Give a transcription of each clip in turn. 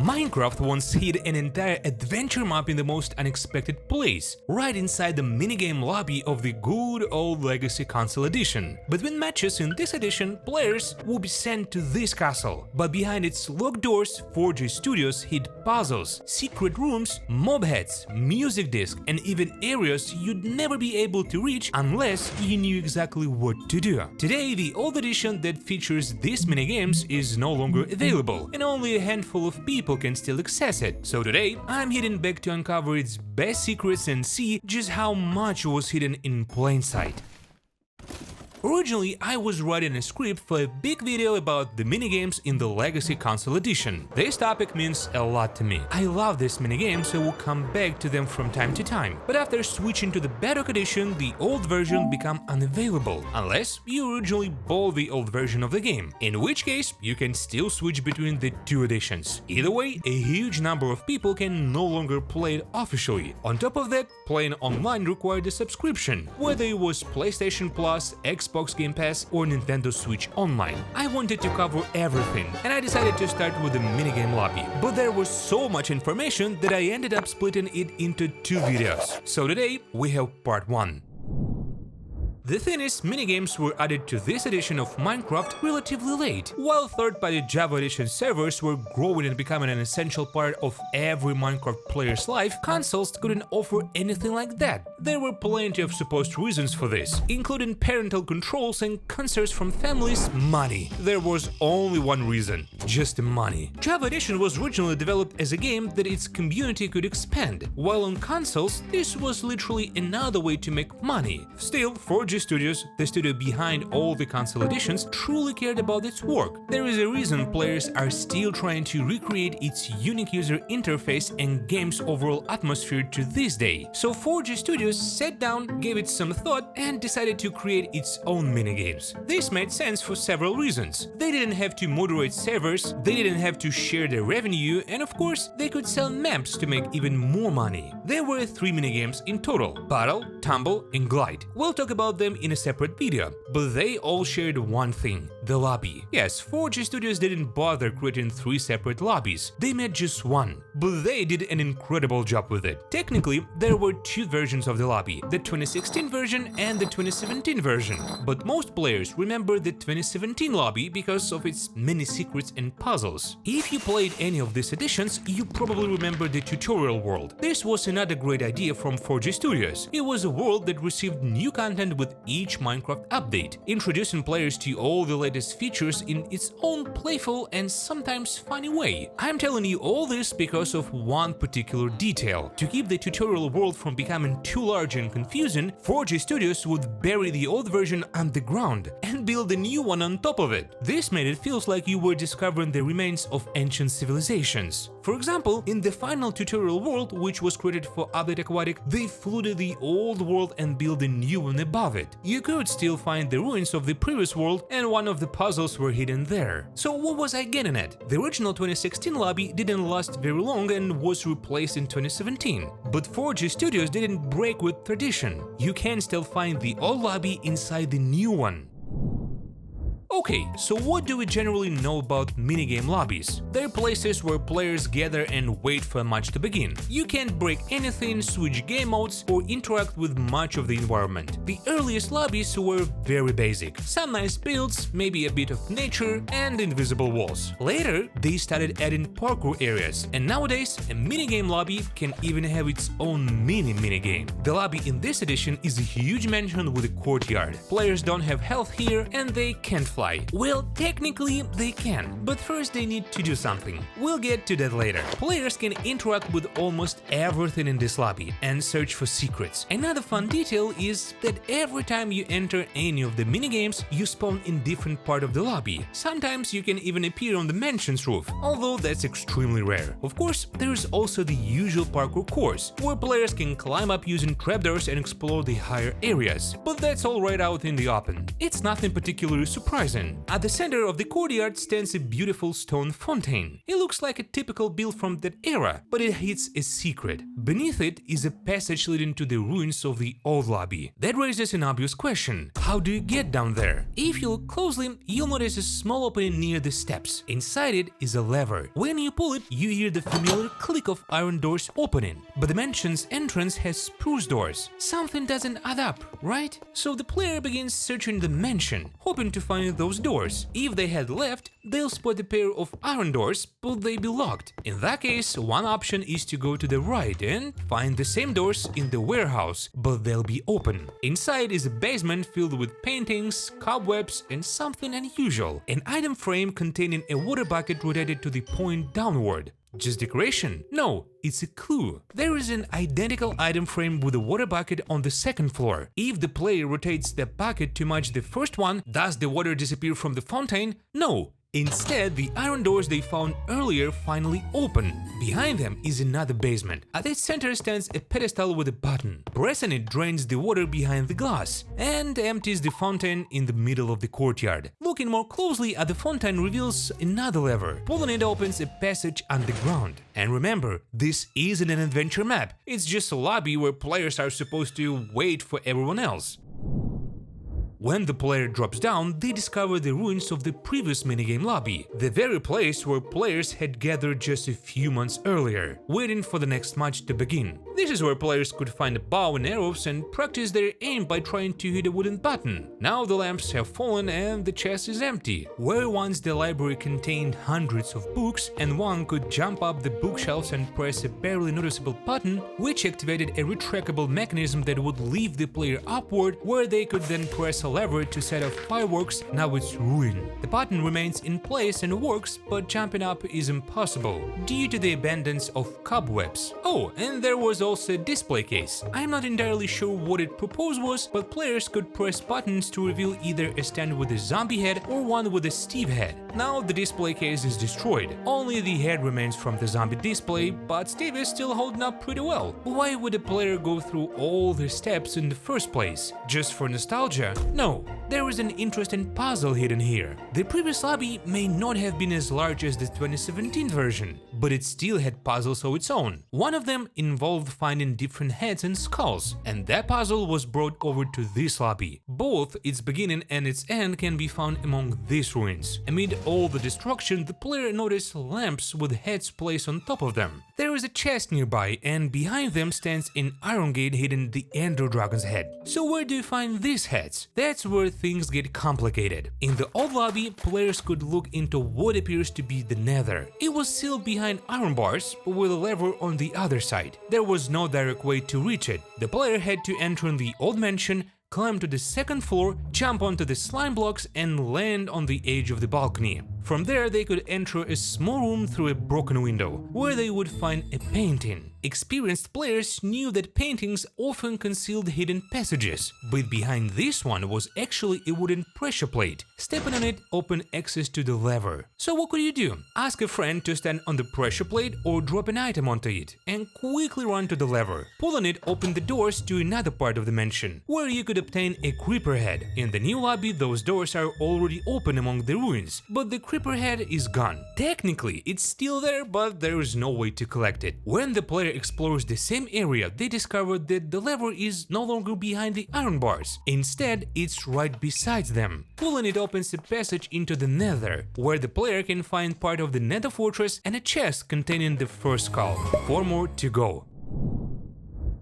Minecraft once hid an entire adventure map in the most unexpected place, right inside the minigame lobby of the good old Legacy Console Edition. Between matches in this edition, players will be sent to this castle, but behind its locked doors, 4G Studios hid puzzles, secret rooms, mob heads, music discs, and even areas you'd never be able to reach unless you knew exactly what to do. Today, the old edition that features these minigames is no longer available, and only a handful of people can still access it. So today, I'm heading back to uncover its best secrets and see just how much was hidden in plain sight. Originally, I was writing a script for a big video about the minigames in the Legacy Console Edition. This topic means a lot to me. I love these minigames, so I will come back to them from time to time. But after switching to the Battle Edition, the old version became unavailable, unless you originally bought the old version of the game, in which case you can still switch between the two editions. Either way, a huge number of people can no longer play it officially. On top of that, playing online required a subscription, whether it was PlayStation Plus, Xbox Game Pass or Nintendo Switch Online. I wanted to cover everything, and I decided to start with the minigame lobby. But there was so much information that I ended up splitting it into two videos. So today we have part 1. The thing is, minigames were added to this edition of Minecraft relatively late. While third-party Java Edition servers were growing and becoming an essential part of every Minecraft player's life, consoles couldn't offer anything like that. There were plenty of supposed reasons for this, including parental controls and concerns from families, money. There was only one reason, just money. Java Edition was originally developed as a game that its community could expand, while on consoles, this was literally another way to make money. Still, 4G Studios, the studio behind all the console editions, truly cared about its work. There is a reason players are still trying to recreate its unique user interface and game's overall atmosphere to this day. So 4G Studios sat down, gave it some thought, and decided to create its own minigames. This made sense for several reasons. They didn't have to moderate servers, they didn't have to share their revenue, and of course, they could sell maps to make even more money. There were 3 minigames in total: Battle, Tumble, and Glide. We'll talk about them in a separate video, but they all shared one thing: the lobby. Yes, 4G Studios didn't bother creating 3 separate lobbies, they made just one, but they did an incredible job with it. Technically, there were 2 versions of the lobby, the 2016 version and the 2017 version, but most players remember the 2017 lobby because of its many secrets and puzzles. If you played any of these editions, you probably remember the tutorial world. This was another great idea from 4G Studios. It was a world that received new content with each Minecraft update, introducing players to all the latest features in its own playful and sometimes funny way. I'm telling you all this because of one particular detail. To keep the tutorial world from becoming too large and confusing, 4G Studios would bury the old version underground and build a new one on top of it. This made it feel like you were discovering the remains of ancient civilizations. For example, in the final tutorial world, which was created for Update Aquatic, they flooded the old world and built a new one above it. You could still find the ruins of the previous world, and one of the puzzles were hidden there. So what was I getting at? The original 2016 lobby didn't last very long and was replaced in 2017. But 4G Studios didn't break with tradition. You can still find the old lobby inside the new one. Okay, so what do we generally know about minigame lobbies? They're places where players gather and wait for a match to begin. You can't break anything, switch game modes, or interact with much of the environment. The earliest lobbies were very basic. Some nice builds, maybe a bit of nature, and invisible walls. Later, they started adding parkour areas, and nowadays, a minigame lobby can even have its own minigame. The lobby in this edition is a huge mansion with a courtyard. Players don't have health here, and they can't fly. Well, technically they can, but first they need to do something. We'll get to that later. Players can interact with almost everything in this lobby and search for secrets. Another fun detail is that every time you enter any of the minigames, you spawn in different part of the lobby. Sometimes you can even appear on the mansion's roof, although that's extremely rare. Of course, there is also the usual parkour course, where players can climb up using trapdoors and explore the higher areas. But that's all right out in the open. It's nothing particularly surprising. comparison. At the center of the courtyard stands a beautiful stone fountain. It looks like a typical build from that era, but it hits a secret. Beneath it is a passage leading to the ruins of the old lobby. That raises an obvious question: how do you get down there? If you look closely, you'll notice a small opening near the steps. Inside it is a lever. When you pull it, you hear the familiar click of iron doors opening. But the mansion's entrance has spruce doors. Something doesn't add up, right? So the player begins searching the mansion, hoping to find those doors. If they head left, they'll spot a pair of iron doors, but they'll be locked. In that case, one option is to go to the right and find the same doors in the warehouse, but they'll be open. Inside is a basement filled with paintings, cobwebs, and something unusual. An item frame containing a water bucket rotated to the point downward. Just decoration? No, it's a clue. There is an identical item frame with a water bucket on the second floor. If the player rotates the bucket to match the first one, does the water disappear from the fountain? No. Instead, the iron doors they found earlier finally open. Behind them is another basement. At its center stands a pedestal with a button. Pressing it drains the water behind the glass and empties the fountain in the middle of the courtyard. Looking more closely at the fountain reveals another lever. Pulling it opens a passage underground. And remember, this isn't an adventure map. It's just a lobby where players are supposed to wait for everyone else. When the player drops down, they discover the ruins of the previous minigame lobby, the very place where players had gathered just a few months earlier, waiting for the next match to begin. This is where players could find a bow and arrows and practice their aim by trying to hit a wooden button. Now the lamps have fallen and the chest is empty. Where once the library contained hundreds of books, and one could jump up the bookshelves and press a barely noticeable button, which activated a retractable mechanism that would lift the player upward, where they could then press a lever to set off fireworks, now it's ruined. The button remains in place and works, but jumping up is impossible due to the abundance of cobwebs. Oh, and there was also a display case. I'm not entirely sure what it proposed was, but players could press buttons to reveal either a stand with a zombie head or one with a Steve head. Now the display case is destroyed. Only the head remains from the zombie display, but Steve is still holding up pretty well. Why would a player go through all the steps in the first place? Just for nostalgia? No, there is an interesting puzzle hidden here. The previous lobby may not have been as large as the 2017 version, but it still had puzzles of its own. One of them involved finding different heads and skulls, and that puzzle was brought over to this lobby. Both its beginning and its end can be found among these ruins. Amid all the destruction, the player noticed lamps with heads placed on top of them. There is a chest nearby, and behind them stands an iron gate hidden the Ender Dragon's head. So where do you find these heads? That's where things get complicated. In the old lobby, players could look into what appears to be the nether. It was sealed behind iron bars, with a lever on the other side. There was no direct way to reach it. The player had to enter the old mansion, climb to the second floor, jump onto the slime blocks and land on the edge of the balcony. From there they could enter a small room through a broken window, where they would find a painting. Experienced players knew that paintings often concealed hidden passages, but behind this one was actually a wooden pressure plate. Stepping on it opened access to the lever. So what could you do? Ask a friend to stand on the pressure plate or drop an item onto it, and quickly run to the lever. Pulling it opened the doors to another part of the mansion, where you could obtain a creeper head. In the new lobby, those doors are already open among the ruins, but the creeper head is gone. Technically, it's still there, but there is no way to collect it. When the player explores the same area, they discover that the lever is no longer behind the iron bars. Instead, it's right beside them. Pulling it opens a passage into the nether, where the player can find part of the nether fortress and a chest containing the first skull. 4 more to go.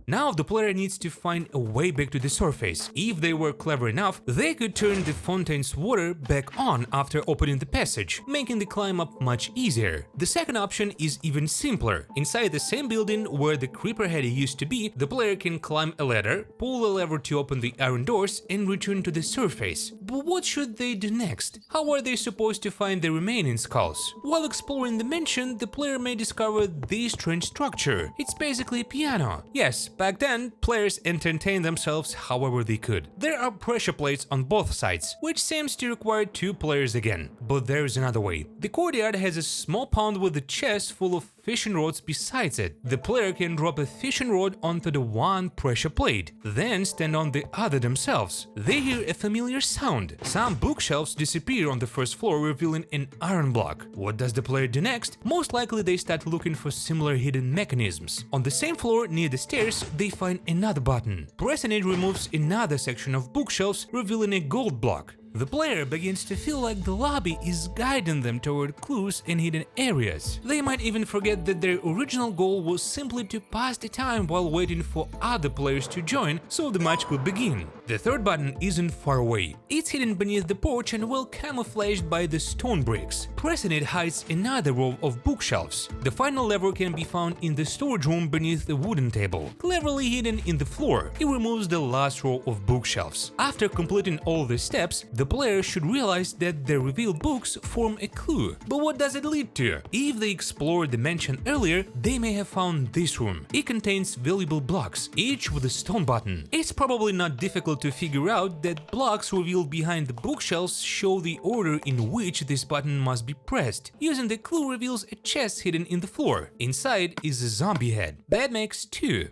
Now the player needs to find a way back to the surface. If they were clever enough, they could turn the fountain's water back on after opening the passage, making the climb up much easier. The second option is even simpler. Inside the same building where the creeper head used to be, the player can climb a ladder, pull a lever to open the iron doors, and return to the surface. But what should they do next? How are they supposed to find the remaining skulls? While exploring the mansion, the player may discover this strange structure. It's basically a piano. Yes, back then, players entertained themselves however they could. There are pressure plates on both sides, which seems to require 2 players again. But there is another way. The courtyard has a small pond with a chest full of fishing rods besides it. The player can drop a fishing rod onto the one pressure plate, then stand on the other themselves. They hear a familiar sound. Some bookshelves disappear on the first floor, revealing an iron block. What does the player do next? Most likely they start looking for similar hidden mechanisms. On the same floor, near the stairs, they find another button. Pressing it removes another section of bookshelves, revealing a gold block. The player begins to feel like the lobby is guiding them toward clues in hidden areas. They might even forget that their original goal was simply to pass the time while waiting for other players to join so the match could begin. The third button isn't far away. It's hidden beneath the porch and well camouflaged by the stone bricks. Pressing it hides another row of bookshelves. The final lever can be found in the storage room beneath the wooden table, cleverly hidden in the floor. It removes the last row of bookshelves. After completing all the steps, the player should realize that the revealed books form a clue. But what does it lead to? If they explored the mansion earlier, they may have found this room. It contains valuable blocks, each with a stone button. It's probably not difficult to figure out that blocks revealed behind the bookshelves show the order in which this button must be pressed. Using the clue reveals a chest hidden in the floor. Inside is a zombie head. That makes 2.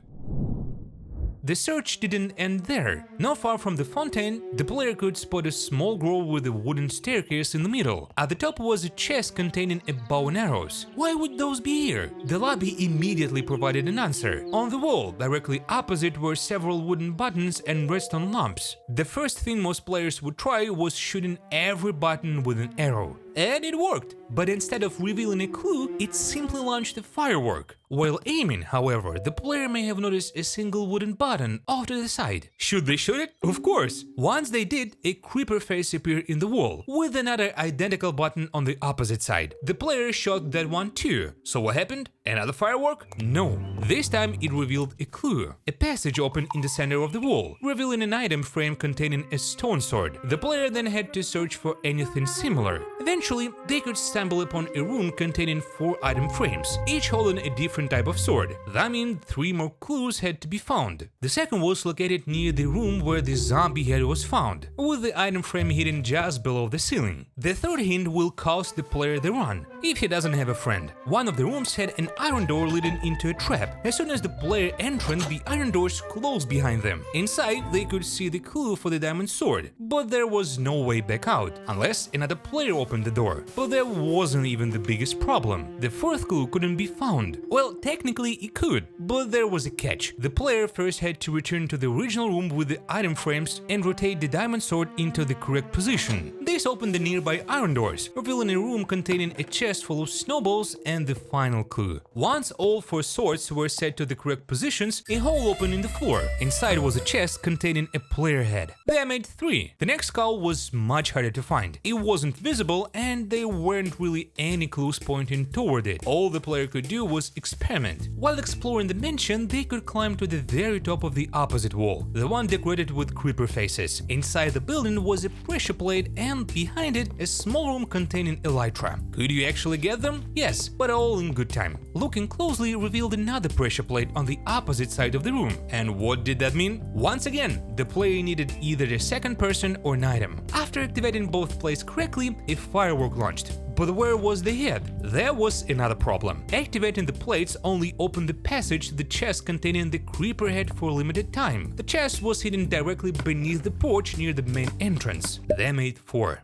The search didn't end there. Not far from the fountain, the player could spot a small grove with a wooden staircase in the middle. At the top was a chest containing a bow and arrows. Why would those be here? The lobby immediately provided an answer. On the wall, directly opposite, were several wooden buttons and redstone lamps. The first thing most players would try was shooting every button with an arrow. And it worked, but instead of revealing a clue, it simply launched a firework. While aiming, however, the player may have noticed a single wooden button off to the side. Should they shoot it? Of course! Once they did, a creeper face appeared in the wall, with another identical button on the opposite side. The player shot that one too. So what happened? Another firework? No. This time it revealed a clue. A passage opened in the center of the wall, revealing an item frame containing a stone sword. The player then had to search for anything similar. Eventually, they could stumble upon a room containing 4 item frames, each holding a different type of sword. That means 3 more clues had to be found. The second was located near the room where the zombie head was found, with the item frame hidden just below the ceiling. The third hint will cost the player the run, if he doesn't have a friend. One of the rooms had an iron door leading into a trap. As soon as the player entered, the iron doors closed behind them. Inside, they could see the clue for the diamond sword, but there was no way back out, unless another player opened the door. But that wasn't even the biggest problem. The fourth clue couldn't be found. Well, technically it could, but there was a catch. The player first had to return to the original room with the item frames and rotate the diamond sword into the correct position. This opened the nearby iron doors, revealing a room containing a chest full of snowballs and the final clue. Once all 4 swords were set to the correct positions, a hole opened in the floor. Inside was a chest containing a player head. That made 3. The next skull was much harder to find. It wasn't visible and there weren't really any clues pointing toward it. All the player could do was experiment. While exploring the mansion, they could climb to the very top of the opposite wall, the one decorated with creeper faces. Inside the building was a pressure plate and behind it a small room containing elytra. Could you actually get them? Yes, but all in good time. Looking closely revealed another pressure plate on the opposite side of the room. And what did that mean? Once again, the player needed either a second person or an item. After activating both plates correctly, a firework launched. But where was the head? There was another problem. Activating the plates only opened the passage to the chest containing the creeper head for a limited time. The chest was hidden directly beneath the porch near the main entrance. That made 4.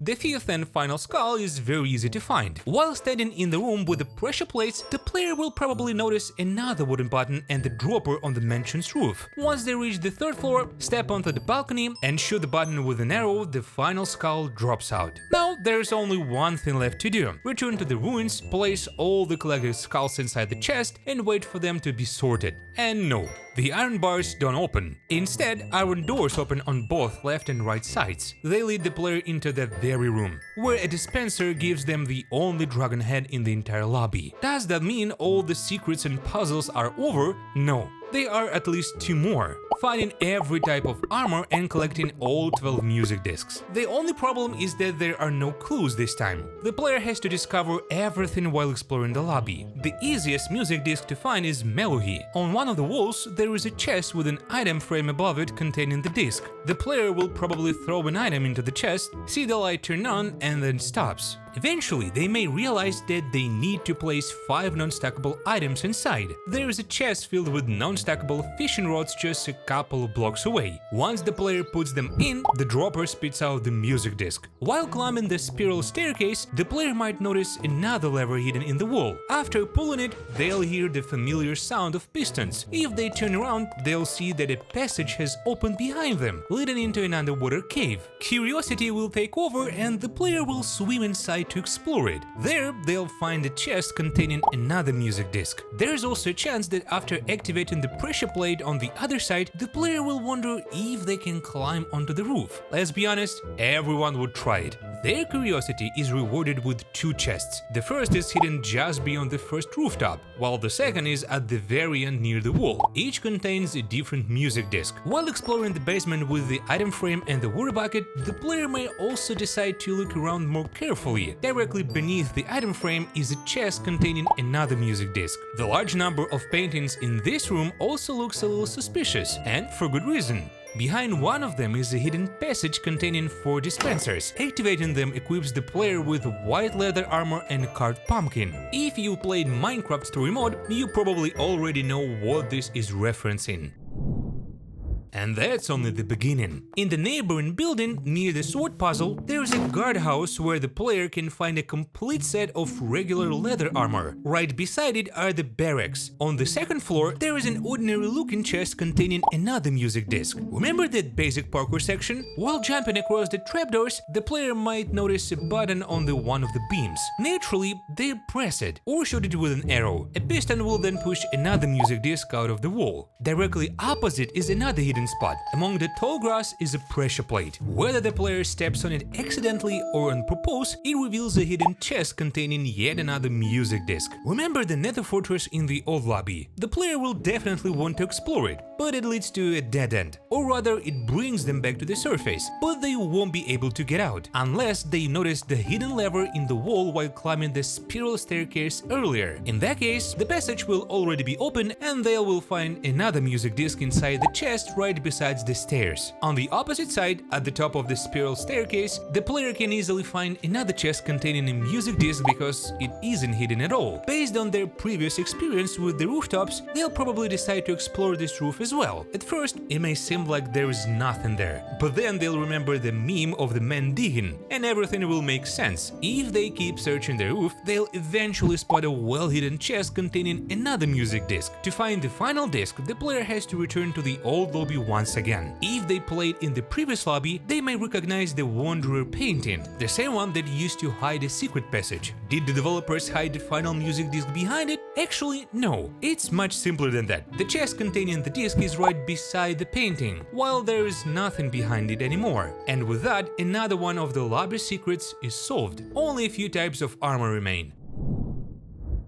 The fifth and final skull is very easy to find. While standing in the room with the pressure plates, the player will probably notice another wooden button and the dropper on the mansion's roof. Once they reach the 3rd floor, step onto the balcony and shoot the button with an arrow, the final skull drops out. Now there's only one thing left to do. Return to the ruins, place all the collected skulls inside the chest and wait for them to be sorted. And no, the iron bars don't open. Instead, iron doors open on both left and right sides. They lead the player into that very room, where a dispenser gives them the only dragon head in the entire lobby. Does that mean all the secrets and puzzles are over? No. There are at least 2 more. Finding every type of armor and collecting all 12 music discs. The only problem is that there are no clues this time. The player has to discover everything while exploring the lobby. The easiest music disc to find is Melody. On one of the walls there is a chest with an item frame above it containing the disc. The player will probably throw an item into the chest, see the light turn on and then stops. Eventually, they may realize that they need to place 5 non-stackable items inside. There is a chest filled with non-stackable fishing rods just a couple of blocks away. Once the player puts them in, the dropper spits out the music disc. While climbing the spiral staircase, the player might notice another lever hidden in the wall. After pulling it, they'll hear the familiar sound of pistons. If they turn around, they'll see that a passage has opened behind them, leading into an underwater cave. Curiosity will take over and the player will swim inside to explore it. There, they'll find a chest containing another music disc. There's also a chance that after activating the pressure plate on the other side, the player will wonder if they can climb onto the roof. Let's be honest, everyone would try it. Their curiosity is rewarded with 2 chests. The first is hidden just beyond the first rooftop, while the second is at the very end near the wall. Each contains a different music disc. While exploring the basement with the item frame and the water bucket, the player may also decide to look around more carefully. Directly beneath the item frame is a chest containing another music disc. The large number of paintings in this room also looks a little suspicious, and for good reason. Behind one of them is a hidden passage containing 4 dispensers. Activating them equips the player with white leather armor and a carved pumpkin. If you played Minecraft story mode, you probably already know what this is referencing. And that's only the beginning. In the neighboring building, near the sword puzzle, there is a guardhouse where the player can find a complete set of regular leather armor. Right beside it are the barracks. On the second floor, there is an ordinary-looking chest containing another music disc. Remember that basic parkour section? While jumping across the trapdoors, the player might notice a button on one of the beams. Naturally, they press it or shoot it with an arrow. A piston will then push another music disc out of the wall. Directly opposite is another hidden spot. Among the tall grass is a pressure plate. Whether the player steps on it accidentally or on purpose, it reveals a hidden chest containing yet another music disc. Remember the nether fortress in the old lobby? The player will definitely want to explore it, but it leads to a dead end. Or rather, it brings them back to the surface, but they won't be able to get out, unless they notice the hidden lever in the wall while climbing the spiral staircase earlier. In that case, the passage will already be open and they will find another music disc inside the chest right besides the stairs. On the opposite side, at the top of the spiral staircase, the player can easily find another chest containing a music disc because it isn't hidden at all. Based on their previous experience with the rooftops, they'll probably decide to explore this roof as well. At first, it may seem like there is nothing there, but then they'll remember the meme of the man digging, and everything will make sense. If they keep searching the roof, they'll eventually spot a well-hidden chest containing another music disc. To find the final disc, the player has to return to the old lobby once again. If they played in the previous lobby, they may recognize the Wanderer painting, the same one that used to hide a secret passage. Did the developers hide the final music disc behind it? Actually, no. It's much simpler than that. The chest containing the disc is right beside the painting, while there is nothing behind it anymore. And with that, another one of the lobby secrets is solved. Only a few types of armor remain.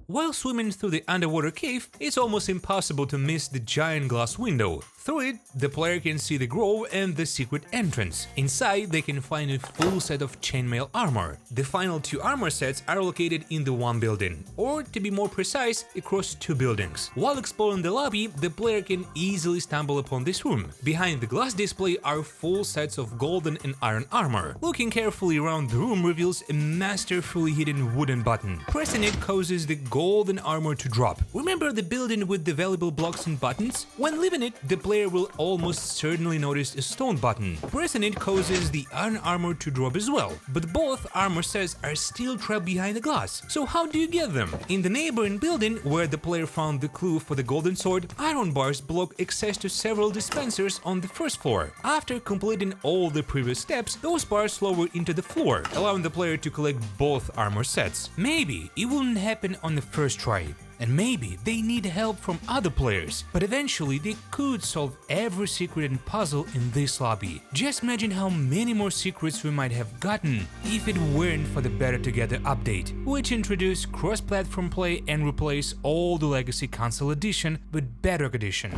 While swimming through the underwater cave, it's almost impossible to miss the giant glass window. Through it, the player can see the grove and the secret entrance. Inside, they can find a full set of chainmail armor. The final 2 armor sets are located in the one building, or to be more precise, across 2 buildings. While exploring the lobby, the player can easily stumble upon this room. Behind the glass display are full sets of golden and iron armor. Looking carefully around the room reveals a masterfully hidden wooden button. Pressing it causes the golden armor to drop. Remember the building with the valuable blocks and buttons? When leaving it, the player will almost certainly notice a stone button. Pressing it causes the iron armor to drop as well, but both armor sets are still trapped behind the glass. So how do you get them? In the neighboring building, where the player found the clue for the golden sword, iron bars block access to several dispensers on the first floor. After completing all the previous steps, those bars lower into the floor, allowing the player to collect both armor sets. Maybe it wouldn't happen on the first try. And maybe they need help from other players, but eventually they could solve every secret and puzzle in this lobby. Just imagine how many more secrets we might have gotten if it weren't for the Better Together update, which introduced cross-platform play and replaced all the Legacy Console Edition with Bedrock Edition.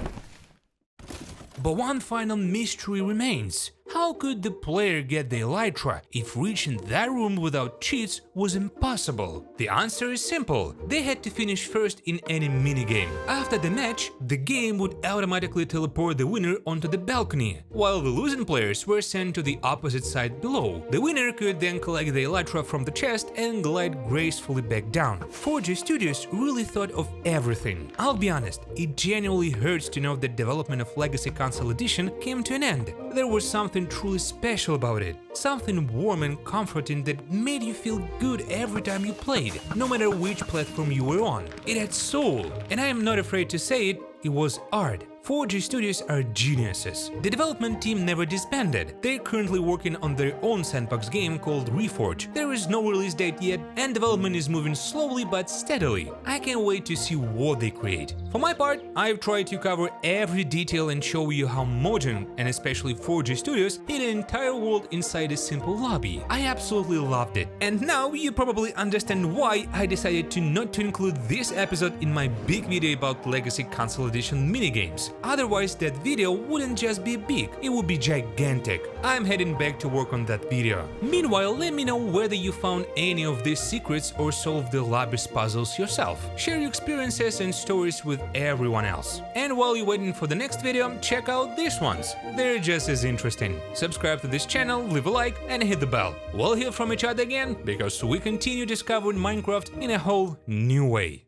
But one final mystery remains. How could the player get the elytra if reaching that room without cheats was impossible? The answer is simple. They had to finish first in any minigame. After the match, the game would automatically teleport the winner onto the balcony, while the losing players were sent to the opposite side below. The winner could then collect the elytra from the chest and glide gracefully back down. 4G Studios really thought of everything. I'll be honest, it genuinely hurts to know that development of Legacy Console Edition came to an end. There was something truly special about it, something warm and comforting that made you feel good every time you played, no matter which platform you were on. It had soul, and I am not afraid to say it, it was art. 4G Studios are geniuses. The development team never disbanded. They're currently working on their own sandbox game called Reforge. There is no release date yet, and development is moving slowly but steadily. I can't wait to see what they create. For my part, I've tried to cover every detail and show you how Mojang, and especially 4G Studios, hid an entire world inside a simple lobby. I absolutely loved it. And now you probably understand why I decided not to include this episode in my big video about Legacy Console Edition minigames. Otherwise, that video wouldn't just be big, it would be gigantic. I'm heading back to work on that video. Meanwhile, let me know whether you found any of these secrets or solved the lobby's puzzles yourself. Share your experiences and stories with everyone else. And while you're waiting for the next video, check out these ones. They're just as interesting. Subscribe to this channel, leave a like and hit the bell. We'll hear from each other again because we continue discovering Minecraft in a whole new way.